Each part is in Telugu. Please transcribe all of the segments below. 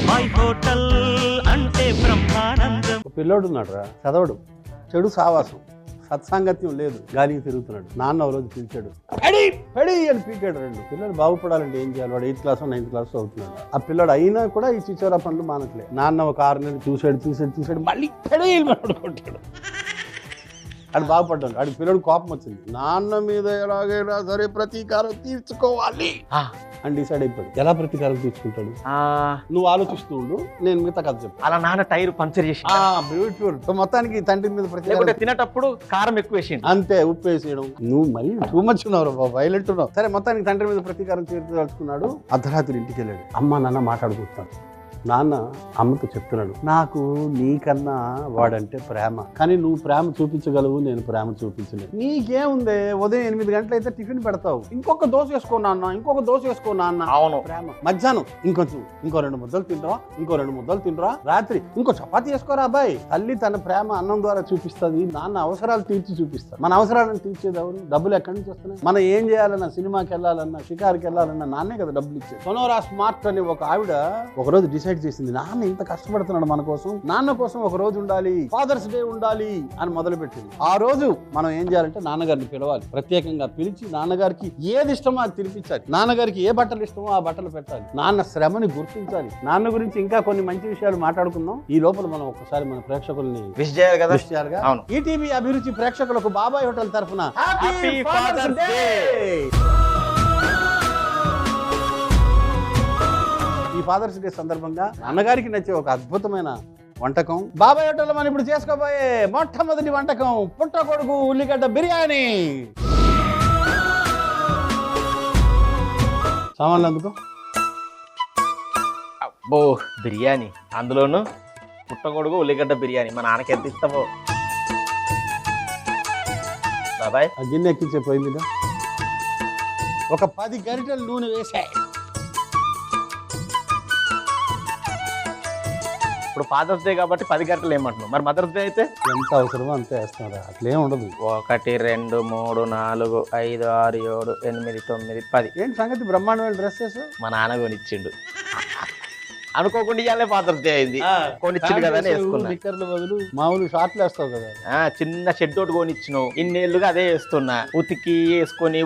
బాబాయ్ హోటల్ అంటే బ్రహ్మానందం. పిల్లోడు ఉన్నాడు రా, చదవడు, చెడు సావాసం, సత్సాంగత్యం లేదు, గాలికి తిరుగుతున్నాడు. నాన్న ఒక రోజు పిలిచాడు, పెడి పెడి అని పీకాడు. రెండు పిల్లలు బాగుపడాలంటే ఏం చేయాలి? వాడు 8th క్లాస్ 9th క్లాస్ అవుతున్నాడు. ఆ పిల్లడు అయినా కూడా ఈ చిచ్చోరా పనులు మానట్లే. నాన్న ఒక 6 నెలలు చూసాడు మళ్ళీ పెడి కొట్టాడు. అది బాగుపడ్డాడు. ఆడికి పిల్లడు కోపం వచ్చింది, నాన్న మీద ఎలాగైనా సరే ప్రతీకారం తీర్చుకోవాలి అని డిసైడ్ అయిపోయాడు. ఎలా ప్రతీకారం తీర్చుకుంటాడు? నువ్వు ఆలోచిస్తూ ఉండు, నేను మిగతా కథ చెప్పు. అలా నాన్న టైర్ పంచర్ చేసి బ్యూటిఫుల్. మొత్తానికి తండ్రి మీద ప్రతీకారం, తినేటప్పుడు కారం ఎక్కువ వేసి అంతే, ఉప్పు వేసేయడం. నువ్వు మరీ టూ మచ్ ఉన్నావు, వైలెంట్ ఉన్నావు. సరే, మొత్తానికి తండ్రి మీద ప్రతీకారం తీర్చుకున్నాడు. అర్ధరాత్రి ఇంటికి వెళ్ళాడు. అమ్మ నాన్న మాట్లాడుకుంటున్నాడు. నాన్న అమ్మతో చెప్తున్నాడు, నాకు నీకన్నా వాడంటే ప్రేమ, కానీ నువ్వు ప్రేమ చూపించగలవు, నేను ప్రేమ చూపించలేదు. నీకేముంది, ఉదయం 8 గంటలైతే టిఫిన్ పెడతావు, ఇంకొక దోశ వేసుకో నాన్న, ఇంకొక దోశ వేసుకో నాన్న. అవును, ప్రేమ. మధ్యాహ్నం ఇంకో 2 ముద్దలు తింటావా, ఇంకో 2 ముద్దలు తింటావా. రాత్రి ఇంకో చపాతీ వేసుకోరా అబ్బాయి. తల్లి తన ప్రేమ అన్నం ద్వారా చూపిస్తుంది, నాన్న అవసరాలు తీర్చి చూపిస్తారు. మన అవసరాలను తీర్చేది ఎవరు? డబ్బులు ఎక్కడి నుంచి వస్తున్నాయి? మనం ఏం చేయాలన్నా, సినిమాకి వెళ్ళాలన్నా, షికారుకి వెళ్ళాలన్నా నాన్నే కదా డబ్బులు ఇచ్చేది. సోనోరా స్మార్ట్ అనే ఒక ఆవిడ ఒకరోజు డిసైడ్ చేసింది, నాన్న ఇంత కష్టపడుతున్నాడు మన కోసం, నాన్న కోసం ఒక రోజు ఉండాలి, ఫాదర్స్ డే ఉండాలి అని మొదలుపెట్టింది. ఆ రోజు మనం ఏం చేయాలంటే నాన్నగారిని పిలవాలి, ప్రత్యేకంగా పిలిచి నాన్నగారికి ఏది ఇష్టమో అది తినిపించాలి, నాన్నగారికి ఏ బట్టలు ఇష్టమో ఆ బట్టలు పెట్టాలి, నాన్న శ్రమని గుర్తించాలి. నాన్న గురించి ఇంకా కొన్ని మంచి విషయాలు మాట్లాడుకుందాం. ఈ లోపల మనం ఒకసారి మన ప్రేక్షకుల్ని విష్ చేయాలి కదా. ఈటీవీ అభిరుచి ప్రేక్షకులకు బాబాయ్ హోటల్ తరఫున హ్యాపీ ఫాదర్స్ డే. ఈ ఫాదర్స్ డే సందర్భంగా అన్నగారికి నచ్చే ఒక అద్భుతమైన వంటకం బాబాయ్ హోటల్లో మనం ఇప్పుడు చేసుకోబోయే మొట్టమొదటి వంటకం పుట్టగొడుగు ఉల్లిగడ్డ బిర్యానీ. సామాన్లు అందుకో. అబ్బో, బిర్యానీ, అందులోను పుట్టగొడుగు ఉల్లిగడ్డ బిర్యానీ. మా నాన్నకి ఎంత ఇస్తావో. బాబాయ్, ఆ గిన్నె ఎక్కించే పొయ్యి మీద ఒక 10 గరిటెలు నూనె వేసాయి. ఇప్పుడు ఫాదర్స్ డే కాబట్టి 10 గంటలు ఏమంటున్నావు, మరి మదర్స్ డే అయితే ఎంత అవసరమో అంతే వేస్తారా? అట్లేం ఉండదు. 1 2 3 4 5 6 7 8 9 10. ఏంటి సంగతి? బ్రహ్మాండమైన డ్రెస్సెస్ మా నాన్న కొనిచ్చిండు. అనుకోకుండా ఇవాళ ఫాదర్స్ డే అయింది, కొనిచ్చిండు కదా అని వేసుకున్నా. నిక్కర్లు బదులు మామూలు షార్ట్లు వేస్తావు కదా. చిన్న షెడ్ ఒకటి కొనిచ్చినావు, ఇన్నేళ్లుగా అదే వేస్తున్నా. ఉతికి వేసుకొని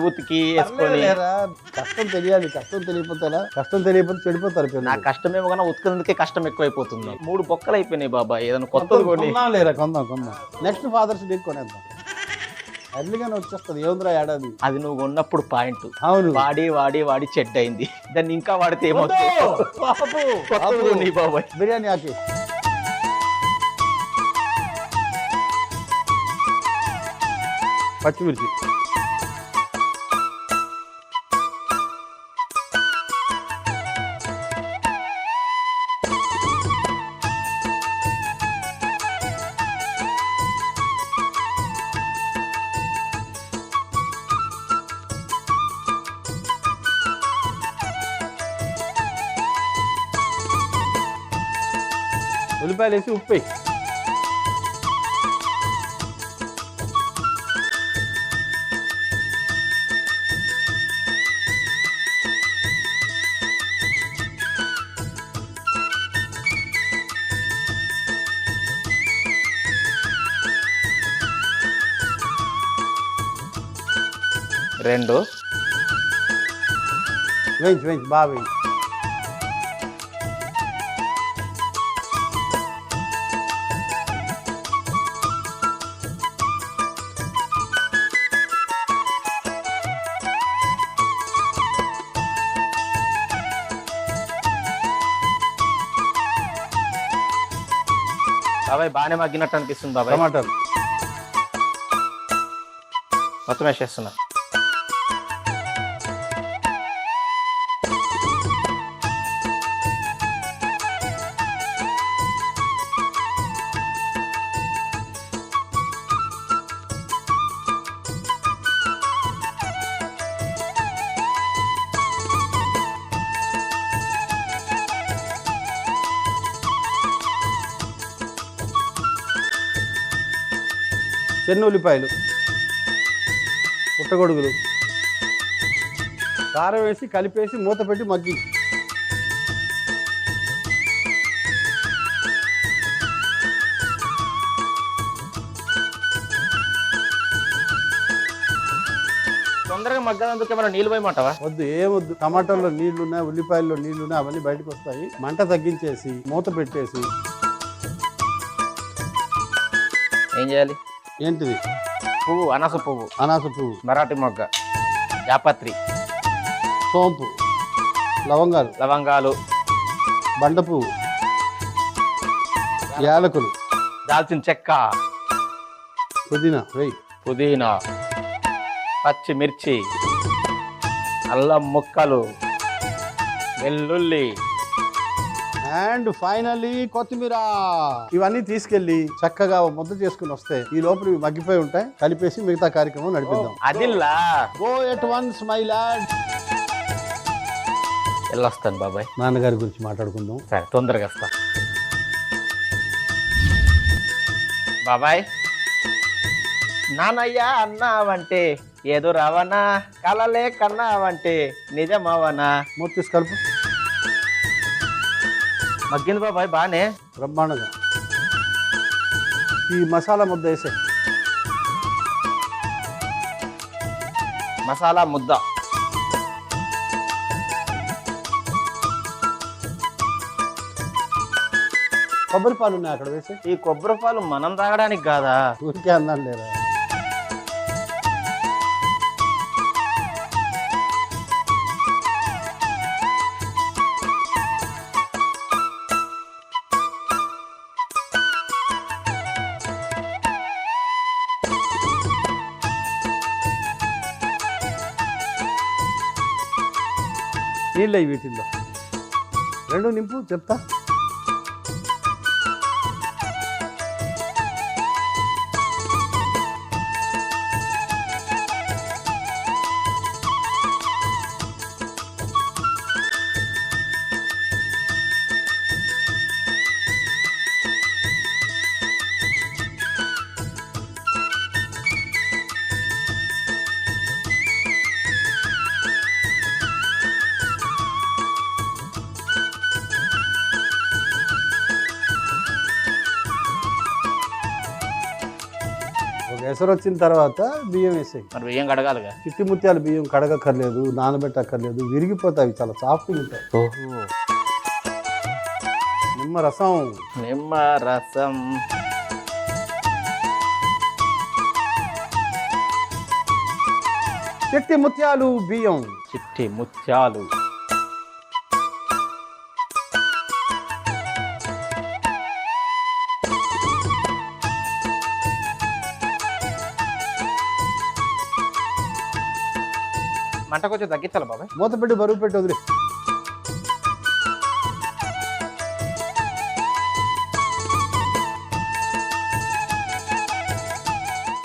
కష్టం తెలియాలి, కష్టం తెలియపోతారా? కష్టం తెలియకపోతే చెడిపోతారు. నా కష్టమేమో కానీ ఉతికేందుకే కష్టం ఎక్కువైపోతుంది. 3 బొక్కలు అయిపోయినాయి బాబాయ్, ఏదైనా కొత్తది కొందాం. నెక్స్ట్ ఫాదర్స్ డే కొనేద్దాం, ఎర్లీగానే వచ్చేస్తుంది. ఏముందిరా ఏడాది? అది నువ్వు కొన్నప్పుడు పాయింట్. అవును, వాడి వాడి వాడి చెడ్డ అయింది, దాన్ని ఇంకా వాడితే ఏమవుతుంది బాబాయ్. బిర్యానీ ఆకి పచ్చిమిర్చి, ఉల్లిపాయలు వేసి ఉప్పు వేయి. రెండు వేయించి బాగా వేయించి. బాబాయ్ బాగానే మగ్గినట్టు అనిపిస్తుంది బాబాయ్. టమాటాలు మొత్తం వేసేస్తున్నా. చిన్న ఉల్లిపాయలు, పుట్టగొడుగులు, కారం వేసి కలిపేసి మూత పెట్టి మగ్గి. తొందరగా మగ్గనందుకు ఏమైనా నీళ్ళు పోయమంటావా? వద్దు, ఏమొద్దు. టమాటాల్లో నీళ్లున్నాయి, ఉల్లిపాయల్లో నీళ్లున్నాయి, అవన్నీ బయటకు వస్తాయి. మంట తగ్గించేసి మూత పెట్టేసి ఏం చేయాలి? ఏంటిది? పువ్వు, అనాస పువ్వు, అనాస పువ్వు, మరాఠీ మొగ్గ, జాపత్రి, సోంపు, లవంగాలు, లవంగాలు, బండ పువ్వు, యాలకులు, దాల్చిన చెక్క, పుదీనా వెయ్యి, పుదీనా, పచ్చిమిర్చి, అల్లం ముక్కలు, వెల్లుల్లి, అండ్ ఫైనల్లీ కొత్తిమీర. ఇవన్నీ తీసుకెళ్లి చక్కగా ముద్ద చేసుకుని వస్తే ఈ లోపల ఇవి మగ్గిపోయి ఉంటాయి. కలిపేసి మిగతా కార్యక్రమం నడిపిద్దాం. అదిల్లా go at once my lad. వెళ్ళొస్తాను బాబాయ్. నాన్నగారి గురించి మాట్లాడుకుందాం. సరే, తొందరగా వస్తా బాబాయ్. నానయ్య అన్నావంటే ఏదో రావనా, కలలే కన్నావంటే నిజమవనా. మూర్తి కలుపు. మగ్గింది బాబాయ్ బానే, బ్రహ్మాండంగా. ఈ మసాలా ముద్ద వేసే. మసాలా ముద్ద. కొబ్బరి పాలు ఉన్నాయి అక్కడ వేసే. ఈ కొబ్బరి పాలు మనం తాగడానికి కాదా? ఊరికే అన్నాను లేరా. నీళ్ళు అవి వీటిల్లో రెండు నింపు చెప్తా. ఎసరు వచ్చిన తర్వాత బియ్యం వేసాయి. మరి బియ్యం కడగాలిగా. చిట్టి ముత్యాలు బియ్యం కడగక్కర్లేదు, నానబెట్టక్కర్లేదు, విరిగిపోతాయి, చాలా సాఫ్ట్గా ఉంటాయి. నిమ్మ రసం. నిమ్మ రసం. చిట్టి ముత్యాలు బియ్యం. చిట్టి ముత్యాలు. మంట కొంచెం తగ్గించాలి బాబాయ్. మూత పెట్టి బరువు పెట్టి వదిలే.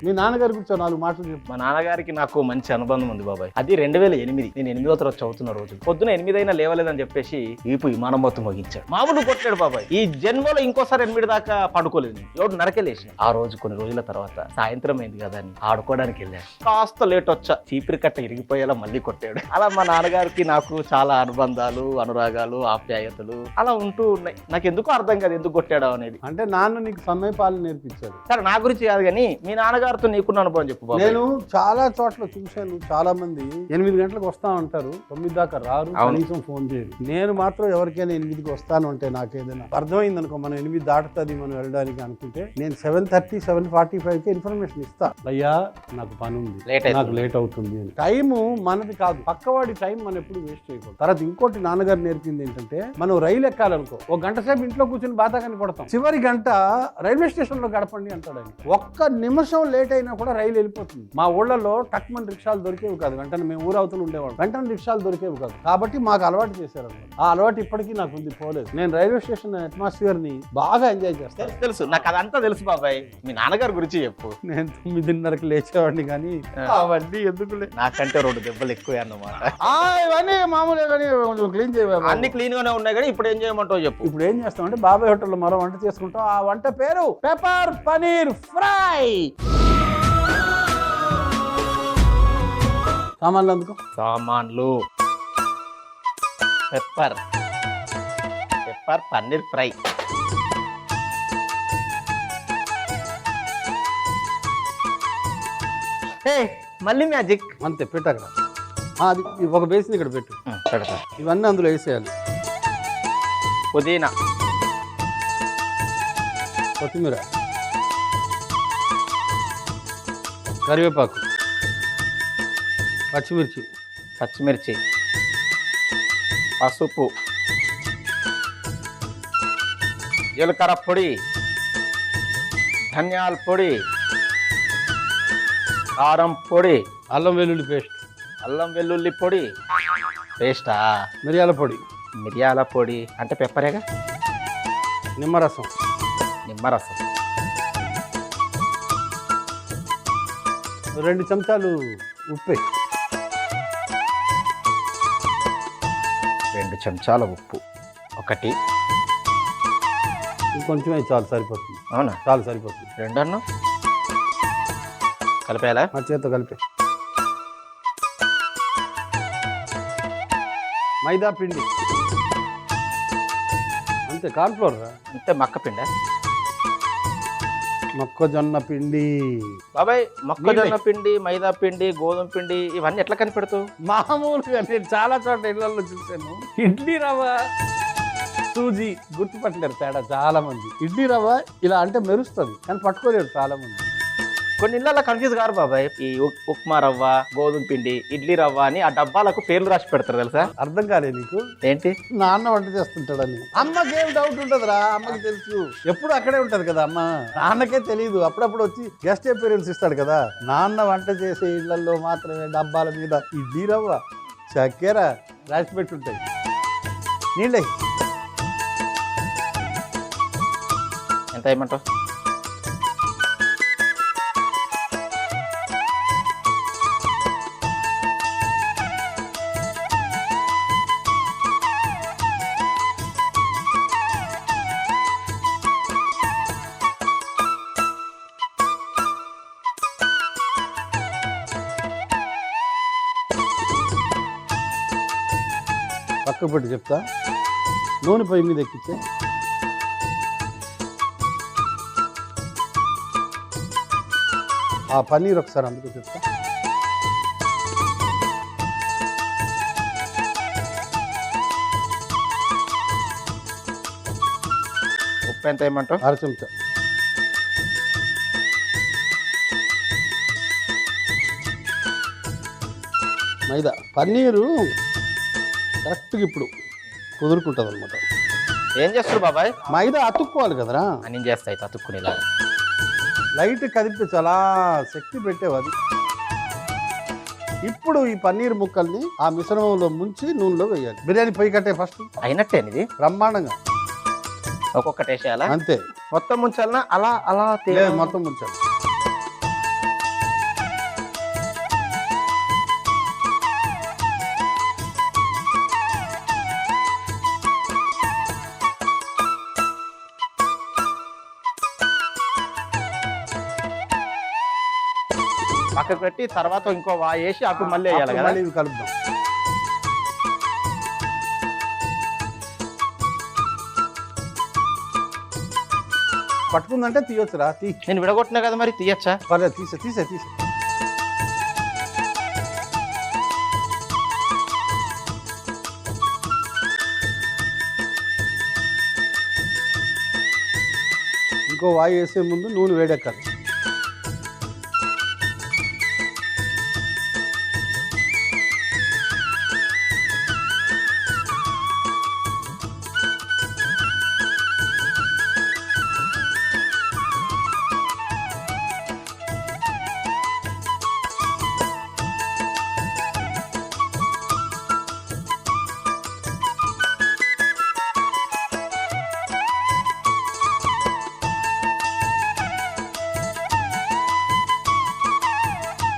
మీ నాన్నగారి గురించి 4 మాటలు చెప్పు. మా నాన్నగారికి నాకు మంచి అనుబంధం ఉంది బాబాయ్. అది 2008. నేను 8వ తరగతి చదువుతున్న రోజు. పొద్దున 8 అయినా లేవలేదని చెప్పేసి ఈపు విమానం మొత్తం మోగించాడు. మామూలు కొట్టాడు బాబాయ్. ఈ జన్మలో ఇంకోసారి 8 దాకా పడుకోలేదు. ఎవడు నరకెళ్ళేసి. ఆ రోజు కొన్ని రోజుల తర్వాత సాయంత్రం అయింది కదా అని ఆడుకోవడానికి వెళ్ళాను. కాస్త లేట్ వచ్చా, చీపిరి కట్ట ఇరిగిపోయేలా మళ్ళీ కొట్టాడు. అలా మా నాన్నగారికి నాకు చాలా అనుబంధాలు, అనురాగాలు, ఆప్యాయతలు అలా ఉంటూ ఉన్నాయి. నాకు ఎందుకు అర్థం కాదు ఎందుకు కొట్టాడో అనేది. అంటే నాన్న నీకు సమయపాలన నేర్పించాడు. సరే, నా గురించి కాదు కానీ మీ నాన్నగారితో నీకున్న అనుభవం చెప్పు బాబాయ్. నేను చాలా చోట్ల చూశాను. చాలా మంది 8 గంటలకు వస్తా ఉంటారు, 9 దాకా రారు, కనీసం ఫోన్ చేయరు. నేను మాత్రం ఎవరికైనా 8కి వస్తాను అంటే నాకు ఏదైనా అర్థమైంది అనుకో, మనం 8 దాటుతుంది మనం వెళ్ళడానికి అనుకుంటే నేను 7:30, 7:45కి ఇన్ఫర్మేషన్ ఇస్తా. అయ్యా నాకు పని ఉంది, నాకు లేట్ అవుతుంది అని. టైము మనది కాదు, పక్కవాడి టైం మనం ఎప్పుడు వేస్ట్ చేయకూడదు. తర్వాత ఇంకోటి నాన్నగారు నేర్పింది ఏంటంటే, మనం రైలు ఎక్కాలనుకో, 1 గంట సేపు ఇంట్లో కూర్చొని బాతాకాన్ని కొడతాం, చివరి గంట రైల్వే స్టేషన్ లో గడపండి అంటాడు ఆయన. 1 నిమిషం లేట్ అయినా కూడా రైలు వెళ్ళిపోతుంది. మా ఊళ్ళలో టక్మన్ రిక్షాలు దొరికేవి కాదు. వెంటనే మేము ఊరవతలు ఉండేవాళ్ళం, వెంటనే రిక్షాలు దొరికేవి కాదు. కాబట్టి మాకు అలవాటు చేశారు అన్నమాట. ఆ అలవాటు ఇప్పటికీ నాకు ఉంది, పోలేదు. నేను రైల్వే స్టేషన్ అట్మాస్ఫియర్ ని బాగా ఎంజాయ్ చేస్తాను. తెలుసు నాకు, అదంతా తెలుసు బాబాయ్. మీ నాన్నగారి గురించి చెప్పు. నేను 9:30కి లేచేవాడిని కానీ అవన్నీ ఎందుకులే, నాకంటే 2 దెబ్బలు ఎక్కువ అన్నమాట. ఇవన్నీ మామూలుగా కానీ కొంచెం క్లీన్ చేయలేదు. అన్ని క్లీన్ గానే ఉన్నాయి కానీ ఇప్పుడు ఏం చేయమంటావు చెప్పు. ఇప్పుడు ఏం చేస్తామంటే బాబాయ్ హోటల్లో మరో వంట చేసుకుంటాం. ఆ వంట పేరు పెప్పర్ పనీర్ ఫ్రై. సామాన్లు అందుకో. సామాన్లు: పెప్పర్ పన్నీర్ ఫ్రై, మళ్ళీ మ్యాజిక్ అంతే పెట్టక్కడ. అది ఒక బేసిన్ ఇక్కడ పెట్టు. పెడతా. ఇవన్నీ అందులో వేసేయాలి. పుదీనా, కొత్తిమీర, కరివేపాకు, పచ్చిమిర్చి, పసుపు, జీలకర్ర పొడి, ధనియాల పొడి, కారం పొడి, అల్లం వెల్లుల్లి పేస్ట్, అల్లం వెల్లుల్లి పొడి, పేస్టా, మిరియాల పొడి, మిరియాల పొడి అంటే పెప్పరేగా, నిమ్మరసం, నిమ్మరసం, 2 చెంచాలు ఉప్పు, 2 చెంచాల ఉప్పు, 1 ఇంకొంచెం చాలు, సరిపోతుంది. అవునా? చాలు, సరిపోతుంది. 2 అన్నం కలిపేయాలా? మా చేత్తో కలిపి. మైదా పిండి అంతే, కార్న్ఫ్లోర్ రా అంతే. మక్క పిండ, మొక్కజొన్న పిండి. బాబాయ్ మొక్కజొన్న పిండి, మైదా పిండి, గోధుమ పిండి ఇవన్నీ ఎట్లా కనిపెడతావు? మామూలుగా నేను చాలా చోట్ల ఇళ్లలో చూశాను. ఇడ్లీ రవ్వ, సూజీ గుర్తుపట్టలేరు తేడా చాలా మంది. ఇడ్లీ రవ్వ ఇలా అంటే మెరుస్తుంది కానీ పట్టుకోలేరు చాలా మంది. కొన్ని ఇళ్ళల్లో కన్ఫ్యూజ్ కారు బాబాయ్. ఈ ఉప్మా రవ్వ, గోధుమ పిండి, ఇడ్లీ రవ్వ అని ఆ డబ్బాలకు పేర్లు రాసి పెడతారు తెలుసా? అర్థం కాలేదు నీకు? ఏంటి? నాన్న వంట చేస్తుంటాడని. అమ్మకి ఏం డౌట్ ఉంటదిరా? అమ్మకి తెలుసు, ఎప్పుడు అక్కడే ఉంటది కదా అమ్మ. నాన్నకే తెలియదు, అప్పుడప్పుడు వచ్చి గెస్ట్ అపీరెన్స్ ఇస్తాడు కదా. నాన్న వంట చేసే ఇళ్లలో మాత్రమే డబ్బాల మీద ఇడ్లీ రవ్వ, చక్కెర రాసి పెట్టుంటాయి. నీళ్ళే ఎంత ఏమంటావు? పక్క పెట్టి చెప్తా. నూనె పొయ్యి మీద ఎక్కించే. ఆ పన్నీర్ ఒకసారి అందుకు చెప్తా. ఉప్పు ఎంత ఏమంటావు? 1/2 చెంచా. మైదా. పన్నీరు కరెక్ట్గా ఇప్పుడు కుదురుకుంటుంది అనమాట. ఏం చేస్తారు బాబాయ్? మైదా అతుక్కోవాలి కదరా. నేను చేస్తాయి అతుక్కునేలా. లైట్ కదిపితే చాలా శక్తి పెట్టేవి అది. ఇప్పుడు ఈ పన్నీర్ ముక్కల్ని ఆ మిశ్రమంలో ముంచి నూనెలో వేయాలి. బిర్యానీ పొయ్యి కట్టే ఫస్ట్ అయినట్టే ఇది బ్రహ్మాండంగా. ఒక్కొక్కటి వేసేయాలా? అంతే. మొత్తం ముంచాలనా? అలా అలా మొత్తం ముంచాలి. పక్కకు పెట్టి తర్వాత ఇంకో వేసి అప్పుడు మళ్ళీ వేయాలి కదా? మళ్ళీ ఇవి కలుపుదాం. పట్టుకుందంటే తీయొచ్చురా. నేను విడగొట్టినా కదా, మరి తీయచ్చా? పర్లేదు, తీసే. ఇంకో వాయి వేసే ముందు నూనె వేడెక్కాలి.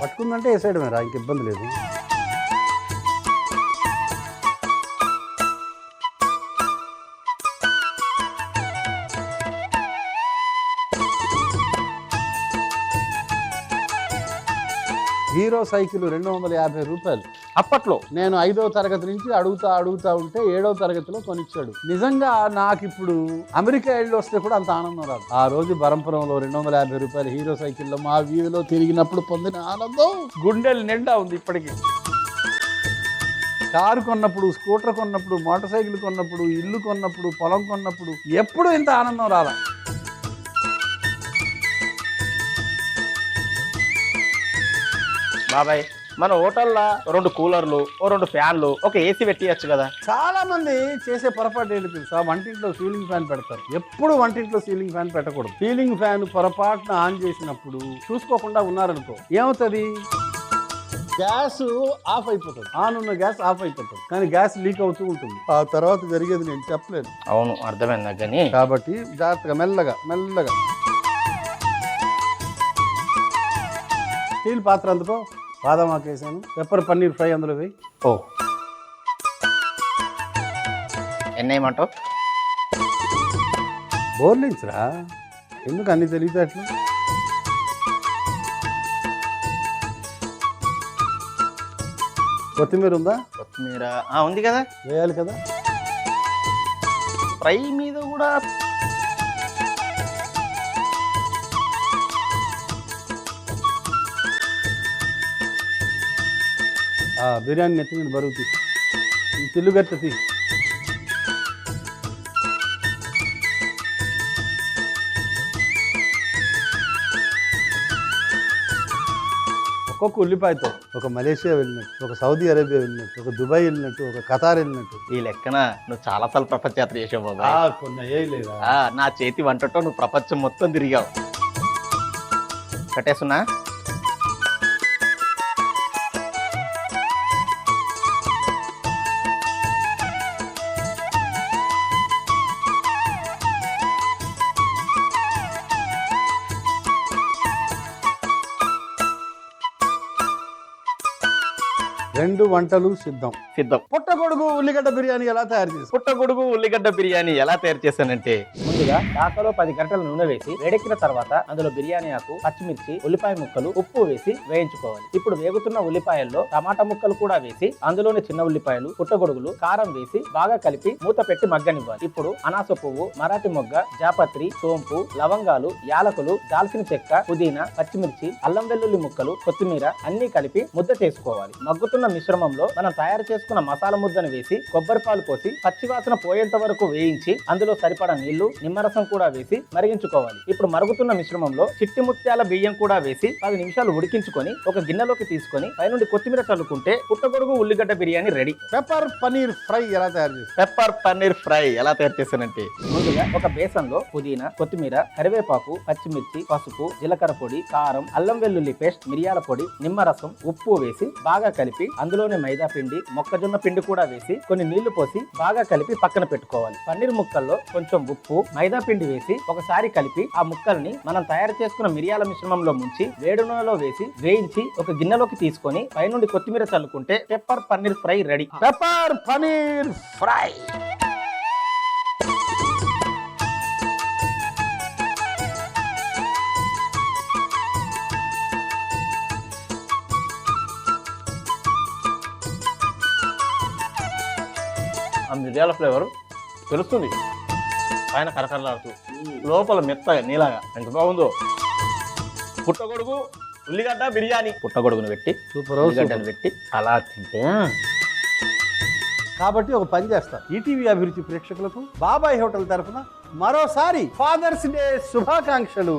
పట్టుకుందంటే వేసేయడమే రా, ఇంక ఇబ్బంది లేదు. హీరో సైకిల్ 250 రూపాయలు. అప్పట్లో నేను 5వ తరగతి నుంచి అడుగుతా ఉంటే 7వ తరగతిలో కొనిచ్చాడు. నిజంగా నాకు ఇప్పుడు అమెరికా వెళ్ళి వస్తే కూడా అంత ఆనందం రాదు. ఆ రోజు బరంపురంలో 250 రూపాయలు హీరో సైకిల్లో మా వీధిలో తిరిగినప్పుడు పొందిన ఆనందం గుండెలు నిండా ఉంది ఇప్పటికీ. కారు కొన్నప్పుడు, స్కూటర్ కొన్నప్పుడు, మోటార్ సైకిల్ కొన్నప్పుడు, ఇల్లు కొన్నప్పుడు, పొలం కొన్నప్పుడు ఎప్పుడు ఇంత ఆనందం రాలా. బాబాయ్ మన హోటల్లో 2 కూలర్లు, 2 ఫ్యాన్లు, ఒక ఏసీ పెట్టియచ్చు కదా. చాలా మంది చేసే పొరపాటు ఏంటి తెలుసా, వంటింట్లో సీలింగ్ ఫ్యాన్ పెడతారు. ఎప్పుడు వంటింట్లో సీలింగ్ ఫ్యాన్ పెట్టకూడదు. సీలింగ్ ఫ్యాన్ పొరపాటున ఆన్ చేసినప్పుడు చూసుకోకుండా ఉన్నారనుకో ఏమవుతుంది, గ్యాస్ ఆఫ్ అయిపోతుంది. ఆన్ ఉన్న గ్యాస్ ఆఫ్ అయిపోతుంది, కానీ గ్యాస్ లీక్ అవుతూ ఉంటుంది. ఆ తర్వాత జరిగేది నేను చెప్పలేను. అవును అర్థమైందా, కానీ కాబట్టి జాగ్రత్తగా మెల్లగా మెల్లగా స్టీల్ పాత్ర అందుకో, బాదం ఆకు వేసాను, పెప్పర్ పన్నీర్ ఫ్రై అందులో వేయి. ఓ ఎన్నేయమంటావు? బోర్లించరా, ఎందుకు అన్ని తెలివితేటలు. కొత్తిమీర ఉందా? కొత్తిమీర ఉంది కదా, వేయాలి కదా. ఫ్రై మీద కూడా బిర్యానీ నెత్తి మీద బరువు తీ, ఈ చిల్లుగట్ట తీ. ఒక్కొక్క ఉల్లిపాయతో ఒక మలేషియా వెళ్ళినట్టు, ఒక సౌదీ అరేబియా వెళ్ళినట్టు, ఒక దుబాయ్ వెళ్ళినట్టు, ఒక ఖతార్ వెళ్ళినట్టు. ఈ లెక్కన నువ్వు చాలా సార్లు ప్రపంచ యాత్ర చేసావు బాబాయ్. కొన్ని ఏ లేదా, నా చేతి వంటతో నువ్వు ప్రపంచం మొత్తం తిరిగావు. కట్టేస్తున్నా. రెండు వంటలు సిద్ధం. సిద్ధం. పుట్టగొడుగు ఉల్లిగడ్డ బిర్యానీ ఎలా తయారు చేసి? పుట్టగొడుగు ఉల్లిగడ్డ బిర్యానీ ఎలా తయారు చేశానంటే, ముందుగా దాకలో 10 గంటల నూనె వేసి వేడెక్కిన తర్వాత అందులో బిర్యానీ ఆకు, పచ్చిమిర్చి, ఉల్లిపాయ ముక్కలు, ఉప్పు వేసి వేయించుకోవాలి. ఇప్పుడు వేగుతున్న ఉల్లిపాయల్లో టమాటా ముక్కలు కూడా వేసి అందులోని చిన్న ఉల్లిపాయలు, పుట్టగొడుగులు, కారం వేసి బాగా కలిపి మూత పెట్టి మగ్గనివ్వాలి. ఇప్పుడు అనాస పువ్వు, మరాఠీ మొగ్గ, జాపత్రి, సోంపు, లవంగాలు, యాలకులు, దాల్చిన చెక్క, పుదీనా, పచ్చిమిర్చి, అల్లం వెల్లుల్లి ముక్కలు, కొత్తిమీర అన్ని కలిపి ముద్ద చేసుకోవాలి. మగ్గుతున్న మిశ్రమంలో మనం తయారు చేసుకున్న మసాలా ముద్దను వేసి కొబ్బరి పాలు పోసి పచ్చివాసన పోయేంత వరకు వేయించి అందులో సరిపడా నీళ్లు, నిమ్మరసం కూడా వేసి మరిగించుకోవాలి. ఇప్పుడు మరుగుతున్న మిశ్రమంలో చిట్టి ముత్యాల బియ్యం కూడా వేసి 10 నిమిషాలు ఉడికించుకొని ఒక గిన్నెలోకి తీసుకొని పైనుండి కొత్తిమీర చల్లుకుంటే పుట్టగొడుగు ఉల్లిగడ్డ biryani ready. Pepper paneer fry ఎలా తయారు చేసి? పెప్పర్ పన్నీర్ ఫ్రై ఎలా తయారు చేశానంటే, ముందుగా ఒక బేసన్ లో పుదీనా, కొత్తిమీర, కరివేపాకు, పచ్చిమిర్చి, పసుపు, జీలకర్ర పొడి, కారం, అల్లం వెల్లుల్లి పేస్ట్, మిరియాల పొడి, నిమ్మరసం, ఉప్పు వేసి బాగా కలిపి అందులోనే మైదా పిండి, మొక్కజొన్న పిండి కూడా వేసి కొన్ని నీళ్లు పోసి బాగా కలిపి పక్కన పెట్టుకోవాలి. పన్నీర్ ముక్కల్లో కొంచెం ఉప్పు, మైదా పిండి వేసి ఒకసారి కలిపి ఆ ముక్కల్ని మనం తయారు చేసుకున్న మిరియాల మిశ్రమంలో ముంచి వేడి నూనెలో వేసి వేయించి ఒక గిన్నెలోకి తీసుకొని పైనుండి కొత్తిమీర చల్లుకుంటే pepper paneer fry ready. Pepper paneer fry. ఆ మిరియాల ఫ్లేవర్ తెలుస్తుంది, పైన కరకరలాడుతూ లోపల మెత్తగా నీలాగా ఎంత బాగుందో. పుట్టగొడుగు ఉల్లిగడ్డ బిర్యానీ. పుట్టగొడుగును పెట్టి సూపర్, ఉల్లిగడ్డను పెట్టి అలా తింటే. కాబట్టి ఒక పని చేస్తా, ఈటీవీ అభిరుచి ప్రేక్షకులకు బాబాయ్ హోటల్ తరఫున మరోసారి ఫాదర్స్ డే శుభాకాంక్షలు.